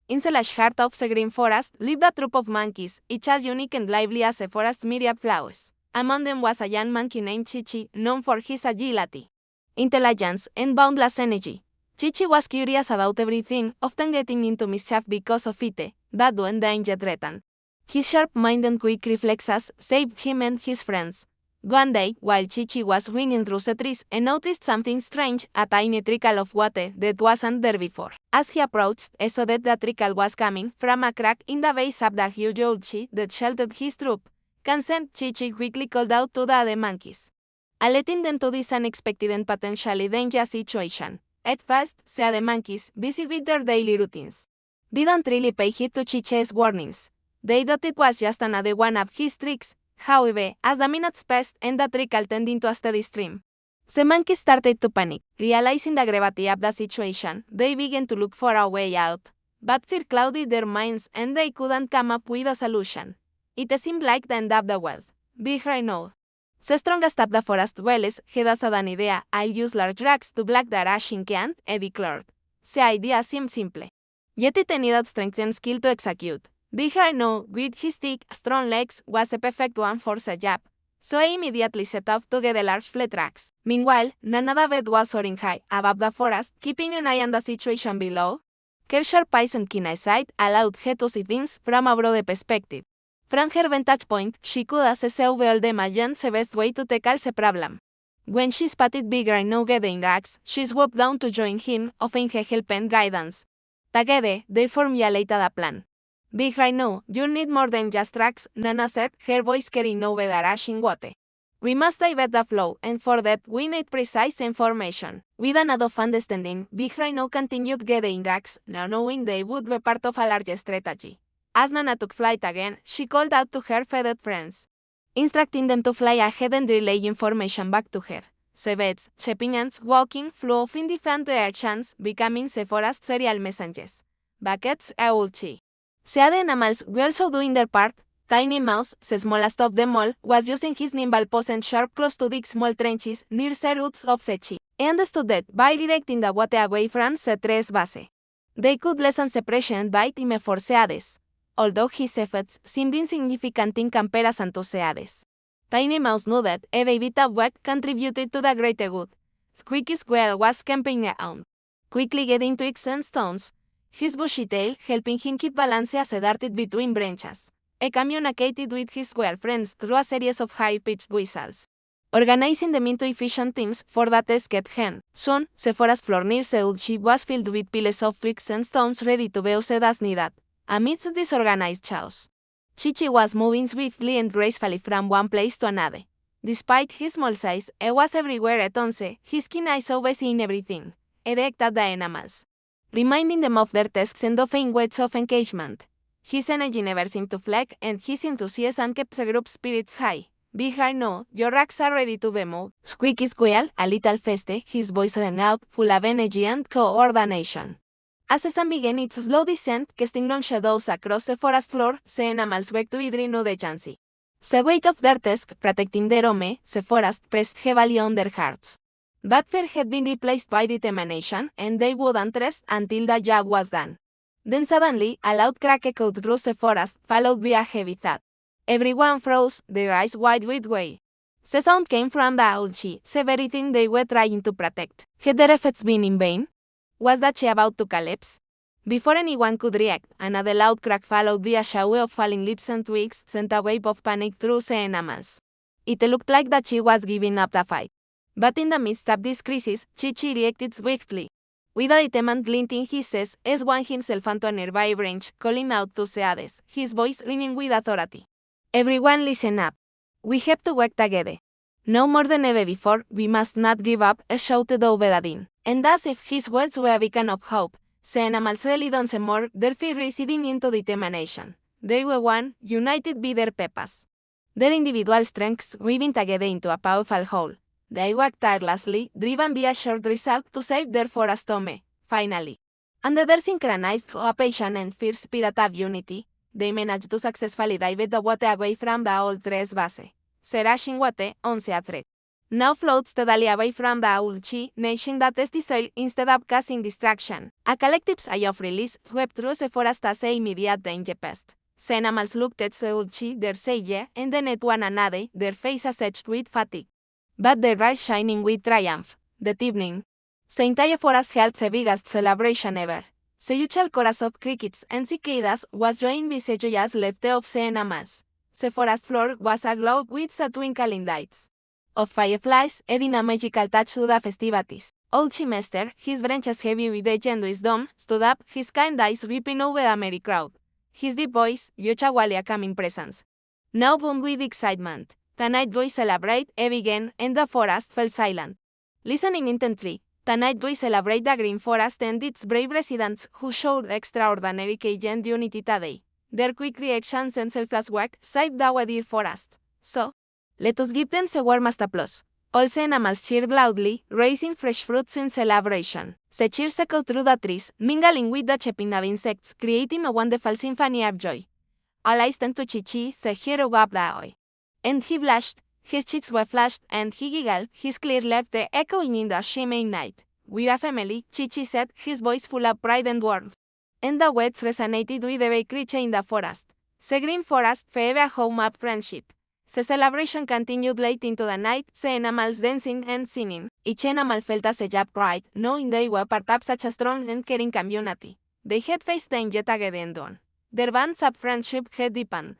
In the lush heart of the green forest lived a troop of monkeys, each as unique and lively as the forest's myriad flowers. Among them was a young monkey named Chee Chee, known for his agility, intelligence, and boundless energy. Chee Chee was curious about everything, often getting into mischief because of it, bad and danger threatened. His sharp mind and quick reflexes saved him and his friends. One day, while Chee Chee was winging through the trees and noticed something strange, a tiny trickle of water that wasn't there before. As he approached, he saw that the trickle was coming from a crack in the base of the huge old tree that sheltered his troop. Concerned, Chee Chee quickly called out to the other monkeys, alerting them to this unexpected and potentially dangerous situation. At first, the other monkeys, busy with their daily routines, didn't really pay heed to Chee Chee's warnings. They thought it was just another one of his tricks. However, as the minutes passed and the trickle turned into a steady stream, the monkeys started to panic. Realizing the gravity of the situation, they began to look for a way out. But fear clouded their minds and they couldn't come up with a solution. It seemed like the end of the world. Big Rhino, the strongest of the forest dwellers, had a sudden idea. I'll use large rocks to block the rushing ant, he declared. The idea seemed simple, yet it needed strength and skill to execute. Big Rhino, with his thick, strong legs, was a perfect one for the job, so he immediately set off to get the large flat rocks. Meanwhile, Nana the bird was soaring high above the forest, keeping an eye on the situation below. Her sharp eyes and keen eyesight allowed her to see things from a broader perspective. From her vantage point, she could assess overall the imagine the best way to tackle the problem. When she spotted Big Rhino gathering rocks, she swooped down to join him, offering her help and guidance. Together, they formulated a plan. Big Rhino, you need more than just rocks, Nana said, her voice carrying over the rushing water. We must divert the flow, and for that, we need precise information. With a nod of understanding, Big Rhino continued gathering rocks, now knowing they would be part of a larger strategy. As Nana took flight again, she called out to her feathered friends, instructing them to fly ahead and relay information back to her. The birds, chirping ants, walking, flew off in different directions, becoming the forest's serial messengers. Buckets, owl Chee. The other animals were also doing their part. Tiny Mouse, the smallest of them all, was using his nimble paws and sharp claws to dig small trenches near the roots of the tree. He understood that, by redirecting the water away from the tree's base, they could lessen the pressure and bite him for the others. Although his efforts seemed insignificant in comparison to the others, Tiny Mouse knew that a baby work contributed to the greater good. Squeaky Squirrel was camping around, quickly getting twigs and stones, his bushy tail helping him keep balance as he darted between branches. He communicated with his squirrel friends through a series of high-pitched whistles, organizing them into efficient teams for the task at hand. Soon, the forest floor near the old tree was filled with piles of twigs and stones ready to be used as needed. Amidst this organized chaos, Chee Chee was moving swiftly and gracefully from one place to another. Despite his small size, he was everywhere at once, his keen eyes overseeing everything. He directed the animals, reminding them of their tasks and offering ways of engagement. His energy never seemed to flag, and his enthusiasm kept the group's spirits high. Big Rhino, your racks are ready to be moved. Squeaky Squirrel, a little festive, his voice rang out, full of energy and coordination. As the sun began its slow descent, casting long shadows across the forest floor, the animals worked to renew the chance. The weight of their task, protecting their home, the forest, pressed heavily on their hearts. But fear had been replaced by determination, and they wouldn't rest until the job was done. Then suddenly, a loud crack echoed through the forest, followed by a heavy thud. Everyone froze, their eyes wide with way. The sound came from the old tree, the very thing they were trying to protect. Had their efforts been in vain? Was the tree about to collapse? Before anyone could react, another loud crack followed by a shower of falling leaves and twigs sent a wave of panic through the animals. It looked like the tree was giving up the fight. But in the midst of this crisis, Chee Chee reacted swiftly. With a determined glint in his eyes, he swung himself onto a nearby branch, calling out to the others, his voice ringing with authority. Everyone listen up. We have to work together. No more than ever before, we must not give up, he shouted over the din. And as if his words were a beacon of hope, the animals relied on them more, their fear receding into determination. They were one, united by their purpose. Their individual strengths weaving together into a powerful whole. They worked tirelessly, driven by a shared resolve to save their forest home. Finally, under their synchronized passion and fierce spirit of unity, they managed to successfully divert the water away from the old tree's base. The rushing water, once a threat, now floats steadily away from the old Chee nation that is the soil instead of causing distraction. A collective sigh of release swept through Sephora's as a immediate danger passed. The animals looked at the old Chee, their savior, and then at one another, their faces etched with fatigue, but their eyes shining with triumph. That evening, the entire forest held the biggest celebration ever. The usual chorus of crickets and cicadas was joined by the joyous laughter of the animals. The forest floor was aglow with the twinkling lights of fireflies, adding a magical touch to the festivities. Old Chee Master, his branches heavy with age and wisdom, stood up, his kind eyes weeping over the merry crowd. His deep voice, huge a welcoming presence. Now bound with excitement, the night joy celebrated began, and the forest fell silent. Listening intently, the night joy celebrated the green forest and its brave residents who showed extraordinary courage and unity today. Their quick reactions and selfless work saved the dear forest. So, let us give them the warmest applause. All the animals cheered loudly, raising fresh fruits in celebration. The cheers echoed through the trees, mingling with the chirping of insects, creating a wonderful symphony of joy. All eyes turned to Chee Chee, the hero of the hour. And he blushed, his cheeks were flushed, and he giggled, his clear laughter echoing in the shimmering night. We're a family, Chee Chee said, his voice full of pride and warmth. And the words resonated with every creature in the forest. The green forest, forever a home of friendship. The celebration continued late into the night, the animals dancing and singing. Each animal felt a surge of pride, knowing they were part of such a strong and caring community. They had faced danger together and on. Their bonds of friendship had deepened,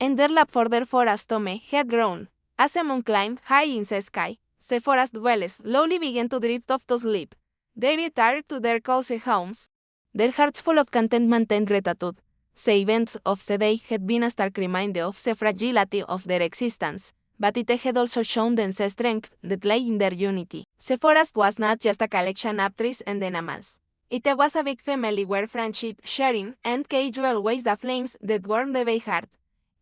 and their love for their forest home had grown. As the moon climbed high in the sky, the forest dwellers slowly began to drift off to sleep. They retired to their cozy homes, their hearts full of contentment and gratitude. The events of the day had been a stark reminder of the fragility of their existence, but it had also shown them the strength that lay in their unity. The forest was not just a collection of trees and animals. It was a big family where friendship, sharing, and courage were always the flames that warmed every heart.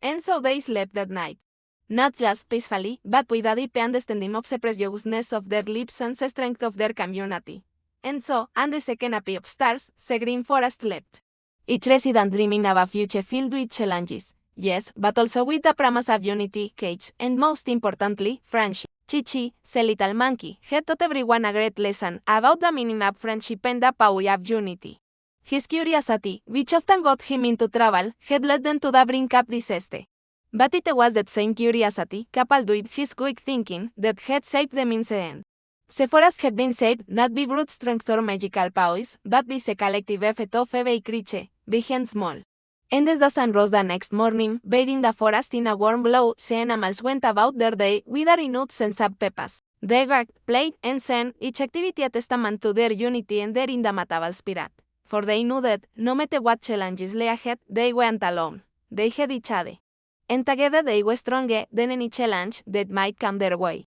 And so they slept that night. Not just peacefully, but with a deep understanding of the preciousness of their lives and the strength of their community. And so, under the canopy of stars, the green forest slept. Each resident dreaming of a future filled with challenges, yes, but also with the promise of unity, courage, and most importantly, friendship. Chee Chee, the little monkey, had taught everyone a great lesson about the meaning of friendship and the power of unity. His curiosity, which often got him into trouble, had led them to the brink of disaster. But it was that same curiosity, coupled with his quick thinking, that had saved them in the end. The forest had been saved not by brute strength or magical powers, but by the collective effort of every creature, big and small. And as the sun rose the next morning, bathing the forest in a warm glow, the animals went about their day with a renewed sense of purpose. They worked, played, and sang, each activity a testament to their unity and their indomitable spirit. For they knew that, no matter what challenges lay ahead, they weren't alone. They had each other. And together they were stronger than any challenge that might come their way.